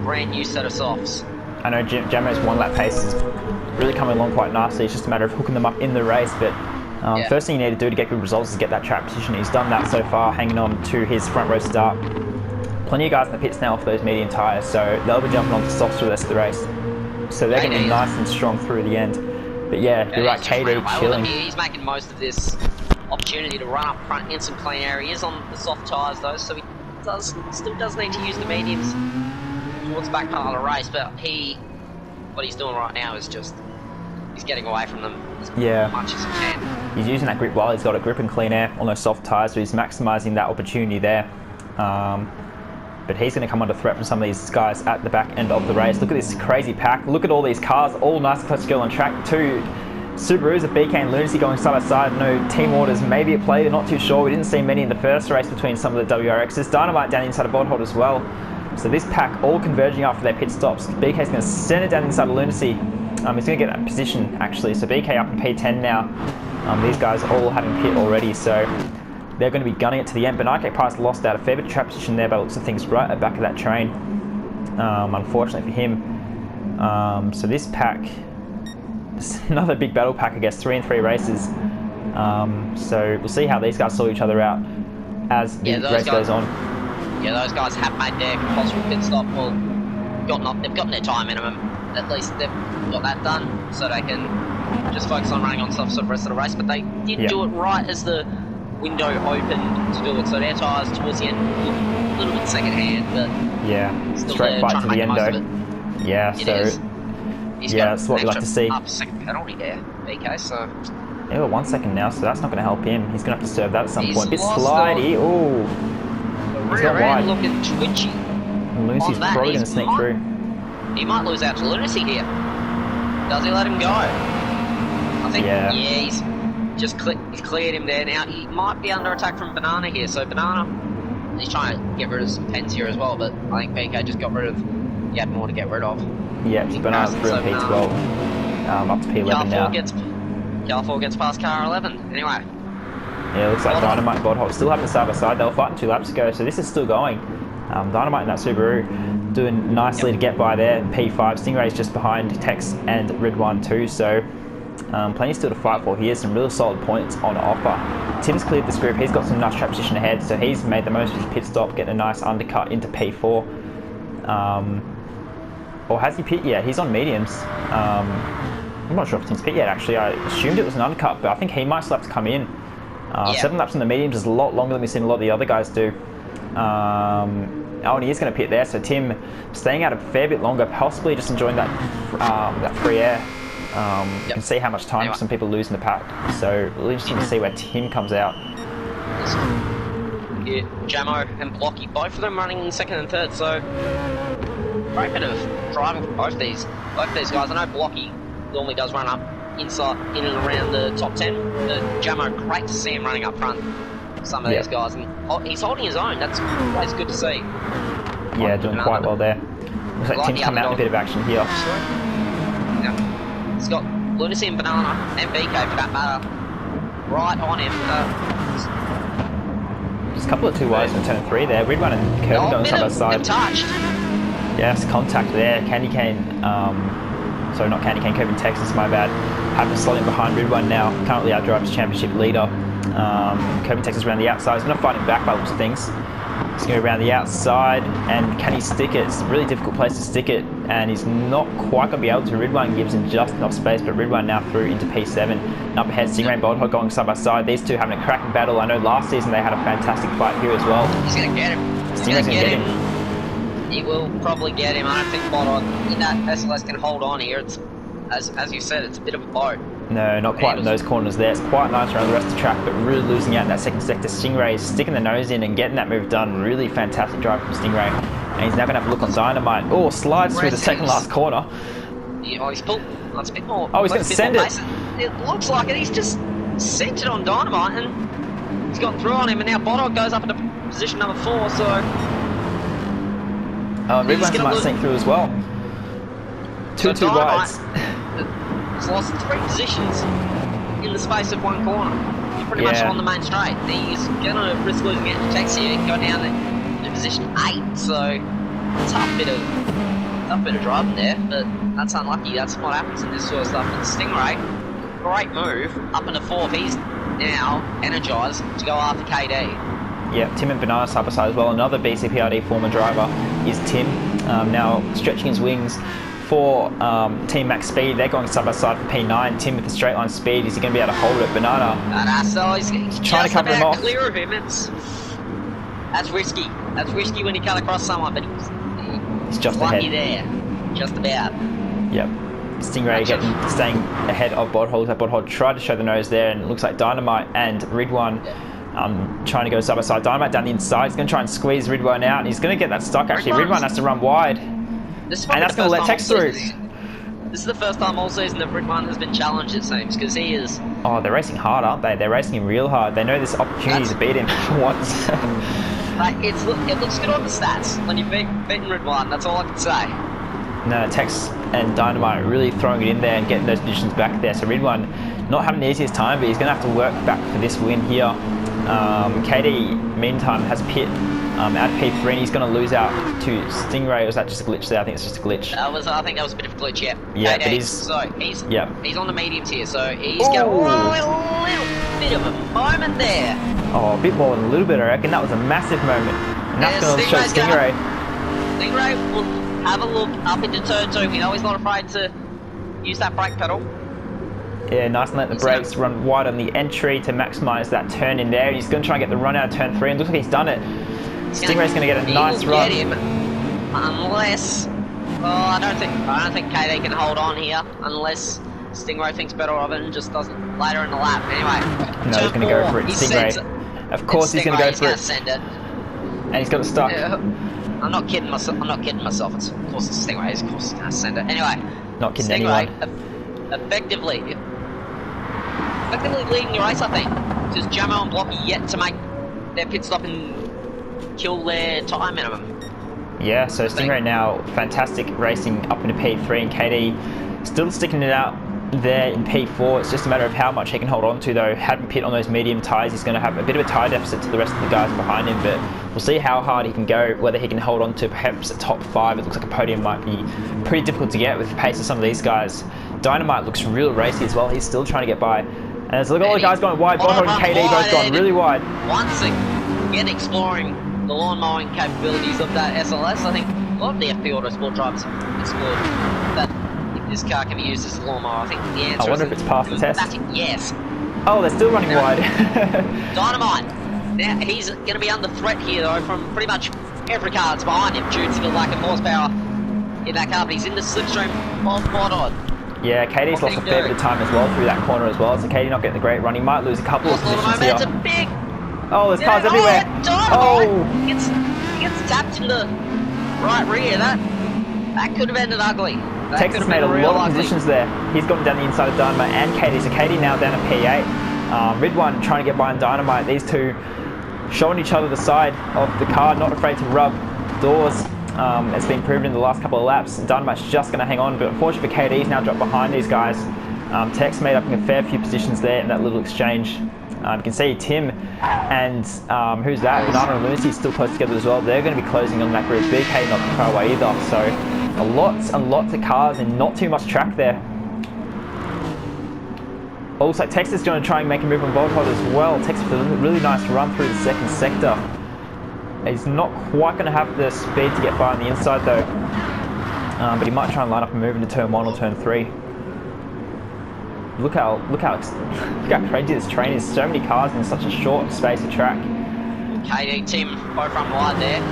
brand new set of softs. I know Jamo's 1 lap pace is really coming along quite nicely. It's just a matter of hooking them up in the race, but. First thing you need to do to get good results is get that track position. He's done that so far, hanging on to his front row start. Plenty of guys in the pits now for those medium tyres, so they'll be jumping onto softs for the rest of the race. So they're going to be nice and strong through the end. But yeah, you're right, KD chilling. He's making most of this opportunity to run up front in some clean air. He is on the soft tyres though, so he still does need to use the mediums towards the back part of the race. But what he's doing right now is just he's getting away from them as Yeah. much as he can. He's using that grip well. He's got a grip and clean air on those soft tyres, so he's maximising that opportunity there. But he's going to come under threat from some of these guys at the back end of the race. Look at this crazy pack. Look at all these cars, all nice and close together on track. Two Subarus, a BK and Lunacy going side by side. No team orders maybe at play, they're not too sure. We didn't see many in the first race between some of the WRXs. Dynamite down inside of Bodhold as well. So this pack all converging after their pit stops. BK's going to send it down inside of Lunacy. He's going to get that position actually. So BK up in P10 now. These guys all having pit already, so they're going to be gunning it to the end. But Nike Price lost out a fair bit of track position there by the looks of things right at the back of that train. Unfortunately for him. So this pack, another big battle pack, I guess, 3 in 3 races. So we'll see how these guys sort each other out as the race goes on. Yeah, those guys have made their compulsory pit stop. Well, they've gotten their time minimum. At least they've got that done, so they can just focus on running on stuff for the rest of the race. But they did do it right as the window opened to do it. So their tyres towards the end a little bit second hand, but yeah, still straight fight to the end though. Yeah, so that's what we like to see. Up second penalty there, BK. So yeah, well, 1 second now, so that's not going to help him. He's going to have to serve that at some point. Bit slidey. Oh, the rear end looking twitchy. Lunacy's probably going to sneak through. He might lose out to Lunacy here. Does he let him go? I think, he's just he's cleared him there. Now, he might be under attack from Banana here. So, Banana, he's trying to get rid of some pens here as well, but I think BK just got rid of, he had more to get rid of. Yeah, Banana's through P12. Up to P11 now. Car 4 gets past car 11. Anyway. Yeah, looks like Dynamite and Bodhold still having side by side. They were fighting 2 laps ago, so this is still going. Dynamite and that Subaru doing nicely to get by there. P5, Stingray's just behind Tex and Red1 too, so plenty still to fight for here. Some really solid points on offer. Tim's cleared this group. He's got some nice track position ahead, so he's made the most of his pit stop, getting a nice undercut into P4. Or has he pit? Yeah, he's on mediums. I'm not sure if Tim's pit yet actually. I assumed it was an undercut, but I think he might still have to come in. 7 laps on the mediums is a lot longer than we've seen a lot of the other guys do. And he is going to pit there, so Tim staying out a fair bit longer, possibly just enjoying that that free air. You can see how much time some people lose in the pack, so really interesting to see where Tim comes out. Yeah, Jamo and Blocky, both of them running in second and third, so great bit of driving from both these guys. I know Blocky normally does run up inside, in and around the top 10. Jamo, great to see him running up front. Some of these guys, and he's holding his own. That's always good to see. Yeah, doing quite well there. Looks like Tim's come out in a bit of action here. He's got Lunacy and Banana and BK for that matter right on him. Just a couple of 2 wides from turn 3 there. Red1 and Kirby going side by side. Touched. Yes, contact there. Candy Cane, sorry, not Candy Cane, Kevin Texas, my bad. Having to slot in behind Red1 now. Currently our drivers' championship leader. Kirby Texas around the outside. He's going to fight him back by the looks of things. He's going to go around the outside, and can he stick it? It's a really difficult place to stick it, and he's not quite going to be able to. Red1 gives him just enough space, but Red1 now through into P7. And up ahead, Stingray and Bodhold going side by side. These two having a cracking battle. I know last season they had a fantastic fight here as well. He's going to get him. Stingray's going to get him. He will probably get him. I don't think Bodhold in that SLS can hold on here. It's, as you said, it's a bit of a boat. No, not quite in those corners there. It's quite nice around the rest of the track, but really losing out in that second sector. Stingray is sticking the nose in and getting that move done. Really fantastic drive from Stingray. And he's now going to have a look on Dynamite. Oh, slides through the second last corner. Yeah, he's pulled. That's a bit more. Oh, he's going to send it. It looks like it. He's just sent it on Dynamite, and he's got through on him, and now Bodog goes up into position number 4, so... Red1 might sink through as well. Two wides. He's lost 3 positions in the space of 1 corner. He's pretty much on the main straight. He's going to risk losing it to Tex here, go down to position 8. So tough bit of driving there, but that's unlucky. That's what happens in this sort of stuff. But Stingray, great move up into 4th. He's now energised to go after KD. Yeah, Tim and Banana side by side as well. Another BCPRD former driver is Tim, now stretching his wings for Team Max Speed. They're going side by side for P9. Tim with the straight line speed. Is he going to be able to hold it? Banana. So he's trying to cover him off. Clear of him. That's risky. That's risky when you come across someone, but he's just lucky ahead there. Just about. Yep. Stingray staying ahead of Bodhol. Bodhol tried to show the nose there, and it looks like Dynamite and Ridwan trying to go side by side. Dynamite down the inside. He's going to try and squeeze Ridwan out, and he's going to get that stuck actually. Ridwan has to run wide. And that's going to let Tex through. This is the first time all season that Ridwan has been challenged, it seems, because he is... Oh, they're racing hard, aren't they? They're racing him real hard. They know this opportunity to beat him once. Like, it looks good on the stats when you've beaten Ridwan, that's all I can say. No, Tex and Dynamite are really throwing it in there and getting those positions back there. So Ridwan not having the easiest time, but he's going to have to work back for this win here. KD, meantime, has pit out of P3, and he's going to lose out to Stingray. Or was that just a glitch there? I think it's just a glitch. I think that was a bit of a glitch, yeah. Yeah, KD, but he's on the mediums here, so he's got a little bit of a moment there. Oh, a bit more than a little bit, I reckon. That was a massive moment. And that's going to show Stingray. Stingray will have a look up into turn 2. We know he's not afraid to use that brake pedal. Yeah, nice and let the brakes run wide on the entry to maximise that turn in there. He's going to try and get the run out of turn 3, and looks like he's done it. Stingray's going to get a nice run. Get him, unless... Oh, I don't think KD can hold on here, unless Stingray thinks better of it and just does it later in the lap. Anyway, no, he's going to go for it. Stingray. Of course he's going to go for it. Send it. And he's got it stuck. I'm not kidding myself. It's, of course it's Stingray. Of course he's going to send it. Anyway, not kidding Stingray, anyone. Effectively leading the race, I think. Just Jamo and Blocky yet to make their pit stop and kill their time minimum. Yeah, so Stingray now fantastic racing up into P3, and KD still sticking it out there in P4. It's just a matter of how much he can hold on to though. Hadn't pit on those medium tyres, he's going to have a bit of a tyre deficit to the rest of the guys behind him, but we'll see how hard he can go, whether he can hold on to perhaps a top 5. It looks like a podium might be pretty difficult to get with the pace of some of these guys. Dynamite looks real racy as well. He's still trying to get by. And there's look at all the guys going wide. Bodhol and KD both gone really wide. Once again exploring the lawn mowing capabilities of that SLS, I think a lot of the FP Auto Sport drivers explored that if this car can be used as a lawn mower. I think the answer I wonder if it's passed the test. Yes. Oh, they're still running wide. Dynamite. Now he's going to be under threat here though from pretty much every car that's behind him due to the lack of horsepower in that car. But he's in the slipstream of Bodhol. Yeah, KD's lost a fair bit of time as well through that corner as well. So KD not getting the great run. He might lose a couple of positions here. It's a big... Oh, there's cars everywhere. Oh! He gets tapped in the right rear. That could have ended ugly. Texas made a lot of positions there. He's gone down the inside of Dynamite and KD. So KD now down to P8. Ridwan trying to get behind Dynamite. These two showing each other the side of the car, not afraid to rub doors. It's been proven in the last couple of laps. Dynamite's just going to hang on, but unfortunately for KD, he's now dropped behind these guys. Tex made up a fair few positions there in that little exchange. You can see Tim and who's that? Banana and Lunacy still close together as well. They're going to be closing on that group. BK not too far away either. So lots and lots of cars and not too much track there. Also, Tex is going to try and make a move on Bodhol as well. Tex with a really nice run through the second sector. He's not quite going to have the speed to get by on the inside though, but he might try and line up and move into turn 1 or turn 3. Look how crazy this train is. So many cars in such a short space of track. KD, Tim, both run wide there.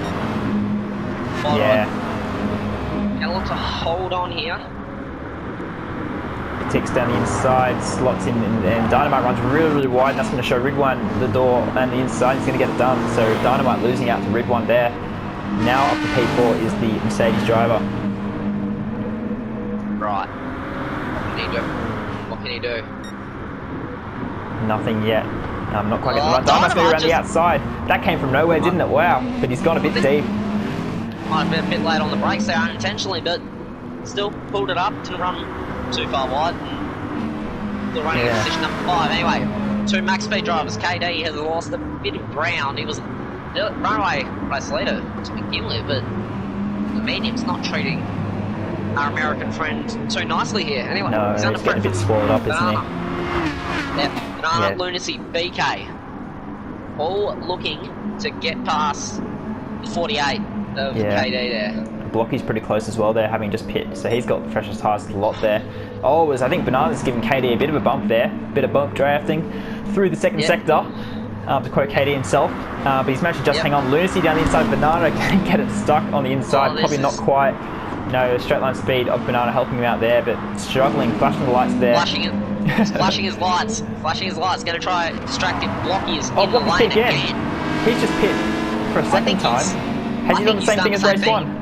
Yeah. Gonna look to hold on here. It ticks down the inside, slots in, and Dynamite runs really wide, and that's going to show Ridwan the door and the inside. He's going to get it done. So Dynamite losing out to Ridwan there. Now up to P4 is the Mercedes driver. Right. What can he do? Nothing yet. Not quite getting the run. Dynamite's going around the outside. That came from nowhere, didn't it? Wow. But he's gone a bit deep. Might have been a bit late on the brakes there unintentionally, but still pulled it up to run too far wide and still running in position number 5. Anyway, 2 max speed drivers. KD has lost a bit of ground. He was runaway race leader to begin with, but the medium's not treating our American friend too nicely here. Anyway, no, he's under getting a bit spoiled up, isn't he? Yeah, Banana, Lunacy, BK, all looking to get past the 48 of KD there. Blocky's pretty close as well there, having just pit, so he's got the freshest tyres a lot there. Oh, I think Banana's giving KD a bit of a bump there, bit of bump drafting through the second sector, to quote KD himself. But he's managed to just hang on. Lunacy down the inside, Banana can get it stuck on the inside, probably not quite No, straight line speed of Banana helping him out there, but struggling, flashing the lights there. Flashing it. Flashing his lights. Flashing his lights. Going to try distract him. Blocky is in the Blocky lane again. He's just pit for a second time. Has he done the same thing as race 1?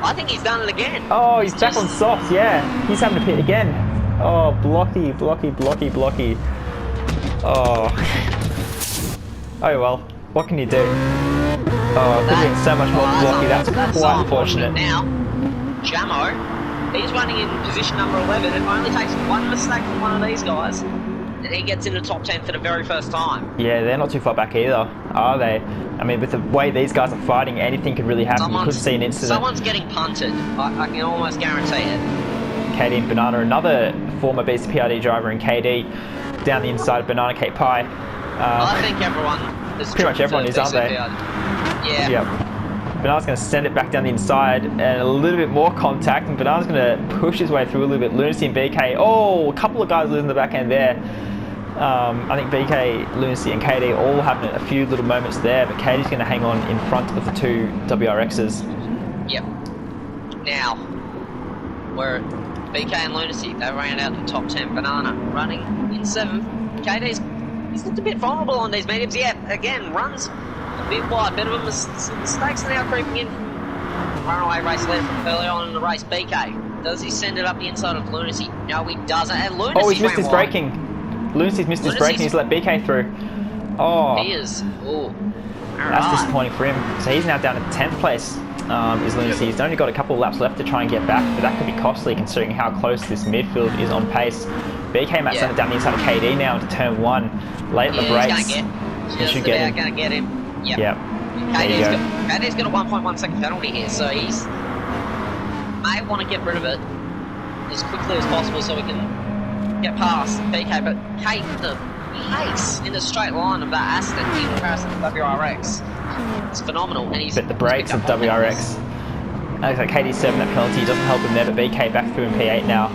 I think he's done it again. Oh, he's back on softs, yeah. He's having to pit again. Oh, Blocky. Oh. Oh well, what can you do? Oh, could have been so much more Blocky. That's quite unfortunate. Now, Jamo, he's running in position number 11. It only takes one mistake from one of these guys, and he gets in the top 10 for the very first time. Yeah, they're not too far back either, are they? I mean, with the way these guys are fighting, anything could really happen. You could see an incident. Someone's getting punted. I can almost guarantee it. KD and Banana, another former BCPRD driver in KD, down the inside of Banana Cape Pie. I think everyone is pretty much everyone is, aren't they? Yeah. Yep. Banana's going to send it back down the inside and a little bit more contact, and Banana's going to push his way through a little bit. Lunacy and BK, oh, a couple of guys losing the back end there. I think BK, Lunacy and KD all having a few little moments there, but KD's going to hang on in front of the two WRXs. Yep. Now, we're BK and Lunacy, they ran out the top 10. Banana running in 7th. KD's he's looked a bit vulnerable on these mediums. Yeah, again, runs a bit wide. Bit of a mistakes are now creeping in. Runaway race leader from early on in the race. BK, does he send it up the inside of Lunacy? No, he doesn't. And Lunacy oh, he's missed his braking. Lunacy's missed his braking. He's let BK through. Oh, he is. Ooh. That's disappointing for him. So he's now down at 10th place. Is Lunacy. He's only got a couple of laps left to try and get back, but that could be costly considering how close this midfield is on pace. BK might send it down the inside of KD now into turn 1. Late at the brakes. He should get him. Going to get him. Yep. KD's got a 1.1 second penalty here, so he's may want to get rid of it as quickly as possible so we can get past BK. But Kate, the pace in the straight line of that Aston in comparison to WRX, it's phenomenal. And he's but the brakes of WRX. Looks like KD's 7 that penalty, doesn't help him there, but BK back through in P8 now.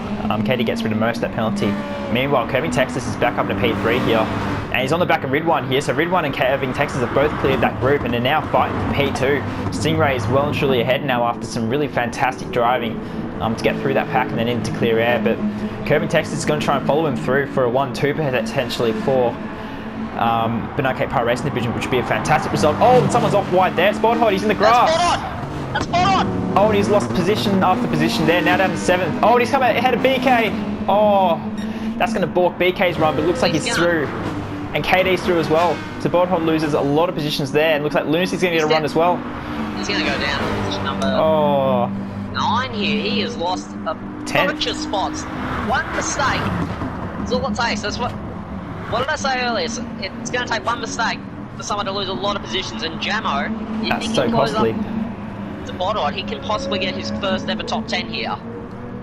KD gets rid of most of that penalty. Meanwhile, Irving Texas is back up to P3 here, and he's on the back of Ridwan here, so Ridwan and Irving Texas have both cleared that group, and they're now fighting for P2. Stingray is well and truly ahead now after some really fantastic driving to get through that pack and then into clear air, but Irving Texas is going to try and follow him through for a 1-2 potentially for Banana Cape Pie Racing Division, which would be a fantastic result. Oh, someone's off wide there. Spot hot, he's in the grass. That's spot on. Oh, and he's lost position after position there, now down to 7th. Oh, and he's come ahead of BK. Oh, that's going to balk BK's run, but it looks like he's through. And KD's through as well. So Bodhod loses a lot of positions there, and looks like Lunacy's going to get a run as well. He's going to go down to position number 9 here. He has lost a bunch of spots. One mistake. That's all it takes. That's what did I say earlier? It's going to take one mistake for someone to lose a lot of positions, and Jamo, that's so costly. To Bodhod, he can possibly get his first ever top 10 here.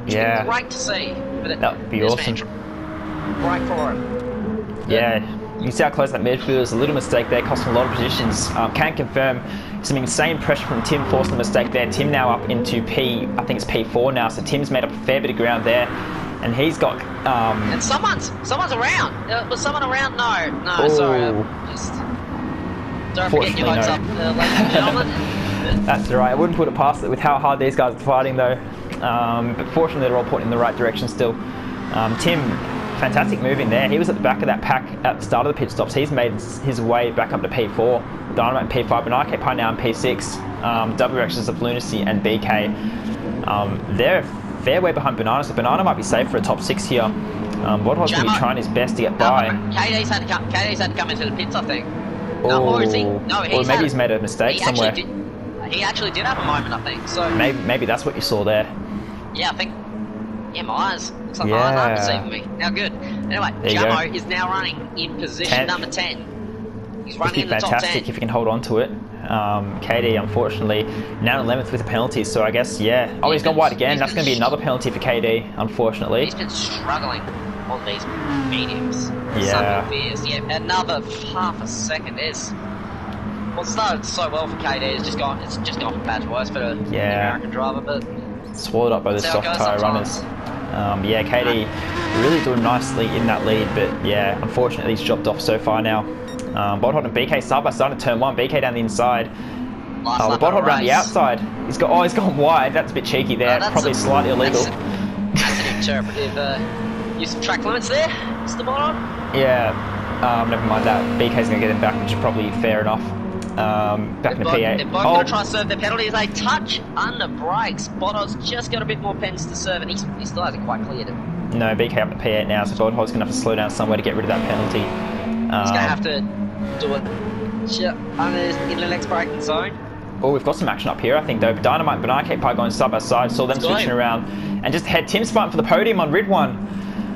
Yeah. Great to see. That would be awesome. Great for him. Yeah. You can see how close that midfield is. A little mistake there, costing a lot of positions. Can confirm some insane pressure from Tim forcing the mistake there. Tim now up into I think it's P4 now, so Tim's made up a fair bit of ground there. And he's got... And someone's around. Was someone around? No, ooh. Sorry. Just don't forget your hopes up, ladies and gentlemen. That's right. I wouldn't put it past it with how hard these guys are fighting though. But fortunately they're all pointing in the right direction still. Tim, fantastic move in there. He was at the back of that pack at the start of the pit stops. He's made his way back up to P4. Dynamite in P5, Banana Cape Pie now in P6. WRXs of Lunacy and BK. They're a fair way behind Banana, so Banana might be safe for a top 6 here. Wadhod's going to be trying his best to get by. KD's had to come into the pits, I think. Or maybe he's made a mistake somewhere. He actually did have a moment, I think. So maybe that's what you saw there. Yeah, I think. Yeah, my eyes. Looks like my eyes aren't deceiving me. Now, good. Anyway, Jamo is now running in position number 10. He's running in the top 10. Fantastic if he can hold on to it. KD, unfortunately, now 11th with a penalty, so I guess, yeah. Oh, he's gone wide again. That's going to be another penalty for KD, unfortunately. He's been struggling on these mediums. Yeah. Another half a second is. Well, it started so well for KD. It's just gone from bad to worse for the American driver, but swallowed up by the soft tyre runners. KD really doing nicely in that lead, but yeah, unfortunately he's dropped off so far now. Bodhod and BK side by side at turn 1. BK down the inside. Last Oh, the lap bot of hold the around the race. outside. He's gone wide. That's a bit cheeky there. Probably slightly illegal. That's an interpretive use of track limits there, Mr. Bottom. Yeah, never mind that. BK's going to get him back, which is probably fair enough. Back in the P8. They're both going to try to serve their penalties. They touch under brakes. Bottom's just got a bit more pens to serve, and he still hasn't quite cleared it. No, BK up to P8 now, so Bottom's going to have to slow down somewhere to get rid of that penalty. He's going to have to do it in the next braking zone. Oh, we've got some action up here, I think, though. Dynamite and Banana Cake Pie going side by side. Saw them switching around. And just had Tim's fighting for the podium on Ridwan.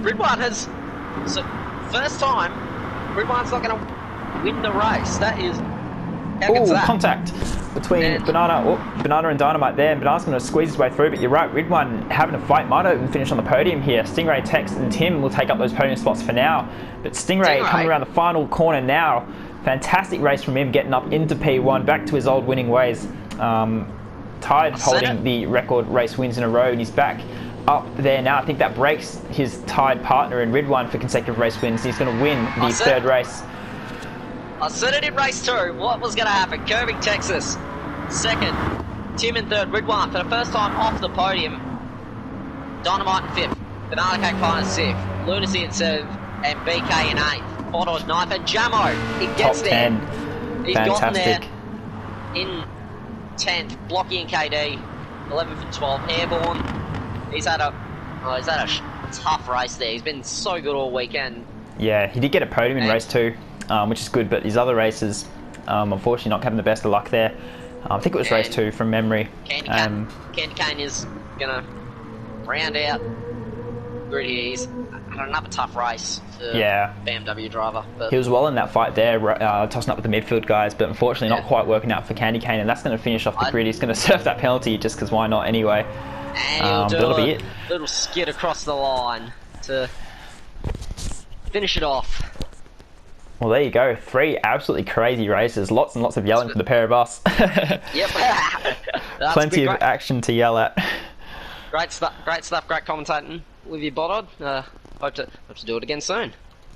Ridwan has... So, first time, Ridwan's not going to win the race. That is... Oh, contact between Banana and Dynamite there. And Banana's going to squeeze his way through, but you're right. Ridwan having a fight might even finish on the podium here. Stingray, Tex, and Tim will take up those podium spots for now. But Stingray coming around the final corner now. Fantastic race from him, getting up into P1, back to his old winning ways. Tied holding the record race wins in a row, and he's back up there now. I think that breaks his tied partner in Ridwan for consecutive race wins. He's going to win the third race. I said it in race 2. What was going to happen? Curving Texas. Second. Tim in third. Ridwan for the first time off the podium. Dynamite in fifth. Banana Cake Pie in sixth. Lunacy in seventh. And BK in eighth. Bottom's ninth. And Jamo, he gets Top there. 10. He's Fantastic. gotten there in 10th. Blocky and KD. 11th and 12th. Airborne. He's had a tough race there. He's been so good all weekend. Yeah, he did get a podium in race 2. Which is good, but his other races, unfortunately, not having the best of luck there. I think it was race 2 from memory. Candy Cane is gonna round out Gritty. He's had another tough race for BMW driver. But he was well in that fight there, tossing up with the midfield guys, but unfortunately not quite working out for Candy Cane, and that's going to finish off the grid. He's going to surf that penalty just because why not anyway. And he'll do a little skid across the line to finish it off. Well, there you go. 3 absolutely crazy races. Lots and lots of yelling for the pair of us. Yep. Plenty of action to yell at. Great stuff. Great commentating with you, Bodod. Hope to do it again soon.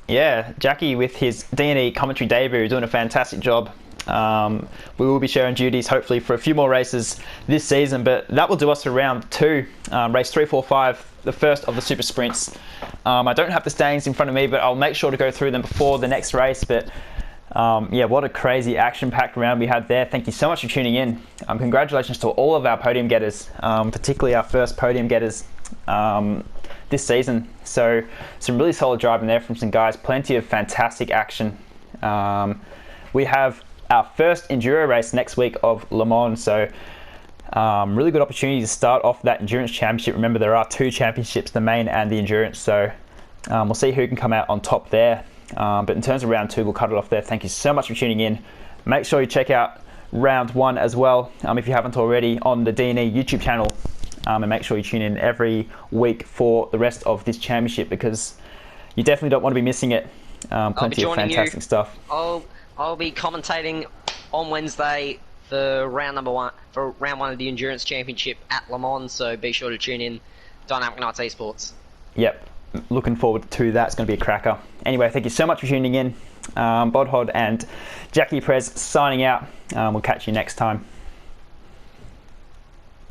Yeah, Jackie with his D&E commentary debut doing a fantastic job. We will be sharing duties hopefully for a few more races this season, but that will do us for round 2, race 3, 4, 5, the first of the super sprints. I don't have the standings in front of me, but I'll make sure to go through them before the next race. But yeah, what a crazy action-packed round we had there. Thank you so much for tuning in. Congratulations to all of our podium getters, particularly our first podium getters this season. So some really solid driving there from some guys, plenty of fantastic action. We have our first enduro race next week of Le Mans, so really good opportunity to start off that endurance championship. Remember, there are 2 championships, the main and the endurance, so we'll see who can come out on top there. But in terms of round 2, we'll cut it off there. Thank you so much for tuning in. Make sure you check out round 1 as well, if you haven't already, on the D&E YouTube channel, and make sure you tune in every week for the rest of this championship, because you definitely don't want to be missing it. Plenty of fantastic stuff. I'll be commentating on Wednesday for round 1 of the Endurance Championship at Le Mans, so be sure to tune in. Dynamic Nights eSports. Yep, looking forward to that. It's going to be a cracker. Anyway, thank you so much for tuning in. Bodhod and Jackie Prez signing out. We'll catch you next time.